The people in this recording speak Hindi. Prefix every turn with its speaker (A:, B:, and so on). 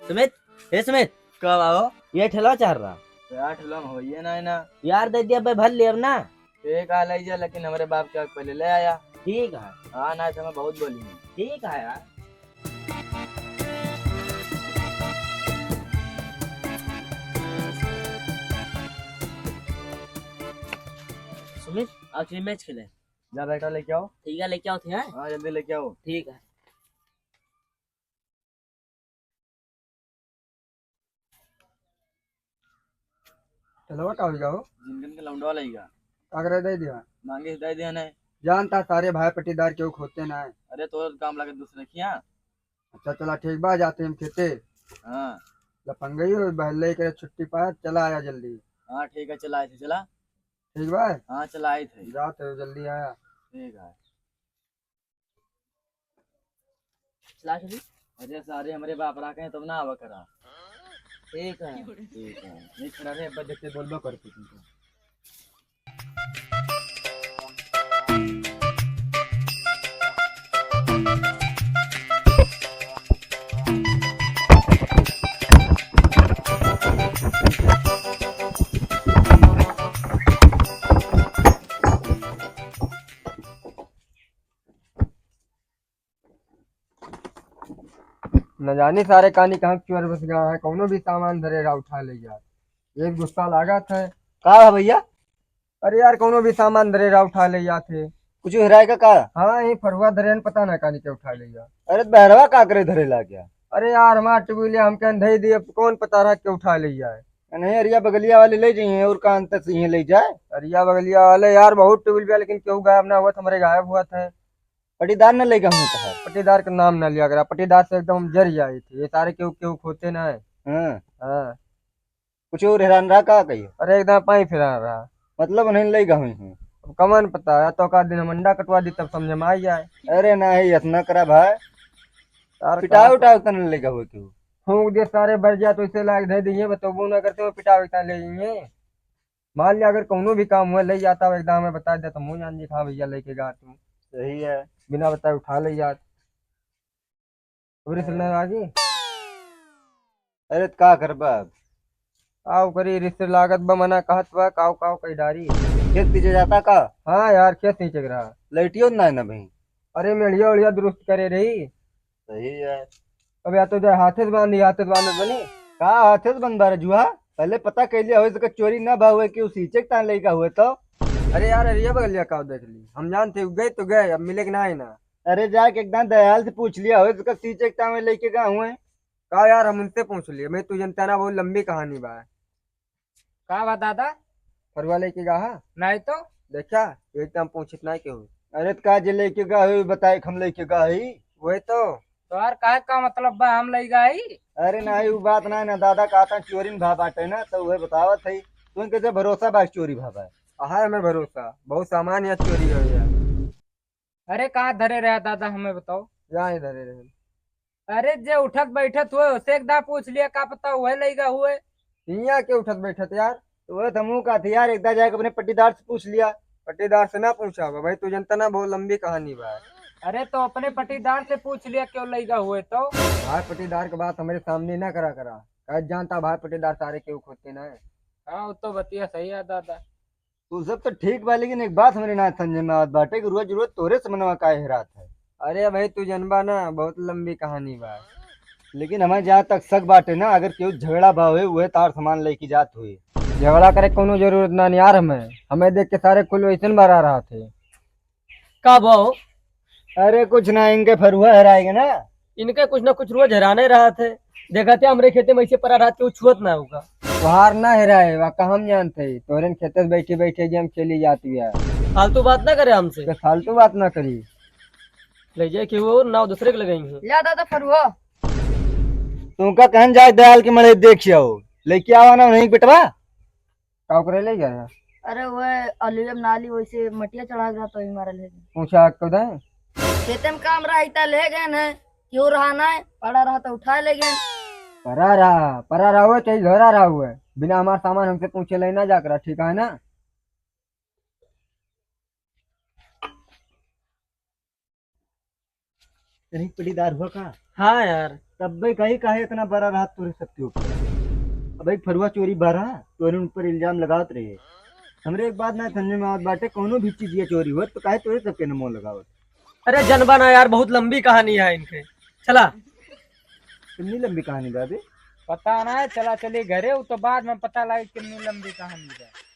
A: सुमित, हे सुमित,
B: कब आओ
A: ये ठेला चाह रहा
B: यार ठेला में होइए ना
A: यार, दे दिया भाई, भर लिया अब ना।
B: एक आ लीजिए, लेकिन हमारे बाप क्या पहले ले आया।
A: ठीक है,
B: हाँ ना तो मैं बहुत बोली हूँ।
A: ठीक है यार। सुमित, आखिरी मैच खेले।
B: जा बेटा लेके आओ।
A: ठीक है, लेके आओ थे।
B: हाँ जल्दी लेके आओ।
A: ठीक है।
C: चलो का जाओ
B: जिंदन के लौंडवा लगेगा।
C: अगर दे दिया
B: मांगे दे दिया नहीं।
C: जानता सारे भाई पट्टीदार क्यों खोते ना है।
B: अरे तो काम लगे दूसरे खिया।
C: अच्छा चला ठीक बा जाते हम खेते
B: हाँ
C: लपंगई हो बहले के छुट्टी पाया चला आया जल्दी।
B: हाँ ठीक है, चला आए थे चला।
C: ठीक बा
B: हाँ चला आए थे।
C: जाते हो जल्दी आया।
B: ठीक है।
A: चला चली।
B: अरे सारे हमारे बाप रखे हैं तब ना आवा करा।
A: ठीक है।
B: ठीक है, नहीं खड़ा रहे अब देखते बोलबो करते तुमको।
C: न जानी सारे कहानी कहाँ चोर बस गया है कौनो भी सामान धरेगा उठा ले यार। एक गुस्सा लागा था।
B: का है भैया?
C: अरे यार कौनो भी सामान धरेगा उठा ले जाते।
B: कुछ हिराएगा का?
C: हाँ यही फरुआ धरे न पता ना कहानी के उठा ले जा।
B: अरे बहरवा का करे धरेला क्या?
C: अरे यार हमारा टुबुलिया हमके अंधे दिए कौन पता रहा के उठा ले जाए।
B: नहीं अरिया बगलिया वाले ले जाइए और कान तक से ले जाए।
C: अरिया बगलिया वाले यार बहुत टुबुलिया लेकिन क्यों गायब ना हुआ था, हमारे गायब हुआ था।
B: पटीदार न लेगा हूँ कहा।
C: पट्टीदार का नाम ना लिया करा, पट्टीदार से एकदम जर जाए थे ये सारे क्यों क्यों खोते ना है।
B: हाँ
C: हाँ
B: कुछ और हैरान रहा का कहिए।
C: अरे एकदम पाई फिरा रहा।
B: मतलब नहीं लेगा हूँ।
C: अब कमन पता है तो का दिन हम अंडा कटवा दी तब समझ में आ जाए।
B: अरे नहीं इतना करा भाई।
C: यार
B: पिटाओ उठाओ तन लेगा हुआ क्यों।
C: फूंक दे सारे बढ़ जाए तो इसे लायक दे दिए बतोबू ना करते हो पिटा विटा ले जाइए। मान लिया अगर कोनो भी काम हुआ ले जाता एकदम हमें बता दे तो मुँह जान जी हाँ भैया लेके गा तुम
B: सही है।
C: बिना बताए उठा ले जात। आगे
B: अरे तो का कर बाब।
C: आओ करी रिश्ते लागत ब मना कहत बा काव काव कई डारी।
B: खेत पीछे जाता का।
C: हाँ यार खेत नहीं चल रहा।
B: लैटियो ना है ना भाई।
C: अरे मेढ़िया उड़िया दुरुस्त करे रही।
B: सही है।
C: अब या तो जाए हाथे से बांधी हाथे से बांधत बनी।
B: का हाथे से बन बारे जुआ पहले पता कर लिया हो सके चोरी ना भाव है कि उस सीचे तान लेगा हुए तो।
C: अरे यार अरे ये बगलिया काव देख ली हम जानते गए तो गए अब मिले कि ना है ना।
B: अरे जाके एकदम दयाल से पूछ लिया हो सके सीचे तान में लेके गए हुए।
C: कहा यार हम उनसे पूछ लिए मैं तू जनता ना बहुत लंबी कहानी बा।
D: का बा दादा?
C: फरुआ लेके गा
D: नहीं तो
C: देखा एकदम पूछत ना क्यों।
B: अरे तो का जे लेके गए बताए हम लेके गए।
C: वही तो
D: तोहर काहे का मतलब बा हम लई गई?
B: अरे नहीं वो बात ना दादा कहता चोरी में भाव बाटे ना तो वह बतावत है तुम कैसे भरोसा बा चोरी भाव है।
C: है हमें भरोसा बहुत सामान या चोरी हो यार।
D: अरे कहाँ धरे रहा दादा हमें बताओ।
C: यहाँ इधर रहे
D: अरे जे उठत बैठत हुए उसे एकदम पूछ लिया का पता वह लईगा हुए।
C: यहाँ के उठत बैठत यार।
B: तो वह तमू का थी यार एकदा जाके अपने पट्टीदार से पूछ लिया।
C: पट्टीदार से ना पूछा बा भाई तू जनता ना बहुत लंबी कहानी बा।
D: अरे तो अपने पटीदार से पूछ लिया क्यों लईगा हुए तो।
C: भाई पट्टीदार की बात हमारे सामने ना करा करा कह जानता भाई पट्टीदार सारे क्यों खोते ना है।
D: हाँ वो तो बतिया सही है दादा।
B: तू सब तो ठीक बा लेकिन एक बात हमारे ना समझ में आवत बाटे कि रोज रोज तोरे से मनवा का हेरात है।
C: अरे भाई तू जनबा ना बहुत लंबी कहानी बा।
B: लेकिन हमें जहाँ तक शक बाटे ना अगर केहू झगड़ा भाव है वह तार सामान लेके जात हुए।
C: झगड़ा करे कोनो जरूरत ना यार हमें हमें देख के सारे कुल वैसे भरा रहा थे।
A: का बो,
B: अरे कुछ ना इनके फरुआ हराएंगे ना।
A: इनके कुछ ना कुछ रोज हराने रहा थे। देखा थे हमरे खेते में ऐसे परा रात के छुअत ना होगा।
C: बाहर ना हेराए वाका हम जानते तोरे खेते से बैठे बैठे गेम खेली जाती है।
A: फालतू बात ना करे हमसे।
C: तो फालतू बात ना करी।
A: ले जाए कि वो नाव दूसरे के लगाएंगे।
D: या दादा फरुआ
B: तुमका कहन जाए दयाल के मड़े देखियो लेके आवा ना नहीं बेटवा।
C: काव करे ले गया
E: अरे वो अलग नाली वैसे मटिया चढ़ा गया तो ही मारा ले गए।
C: पूछा को दे
E: खेते में काम रहा इतना ले गए न क्यों रहा ना पड़ा रहा तो उठा ले गए।
C: परा रहा हुआ चाहे घरा रहा हुआ बिना हमारा सामान हमसे पूछे लेना जाकर ठीक है ना।
B: कहीं पटीदार हुआ का?
A: हाँ यार।
B: तब भाई कहीं काहे इतना बड़ा रात तोरे सबके ऊपर। अब भाई फरुआ चोरी बारा तोरे ऊपर इल्जाम लगावत रहे। हमरे एक बात ना समझ में आवत बाटे, कोनो भी चीज ये चोरी हो तो काहे तोरे सबके न मोह लगावत।
A: अरे जनबा ना यार, बहुत लंबी कहानी है इनके। चला।
B: कितनी लंबी कहानी बा बे?
D: पता ना है, चला चली घरे, वो तो बाद में पता लगे कितनी लंबी कहानी है।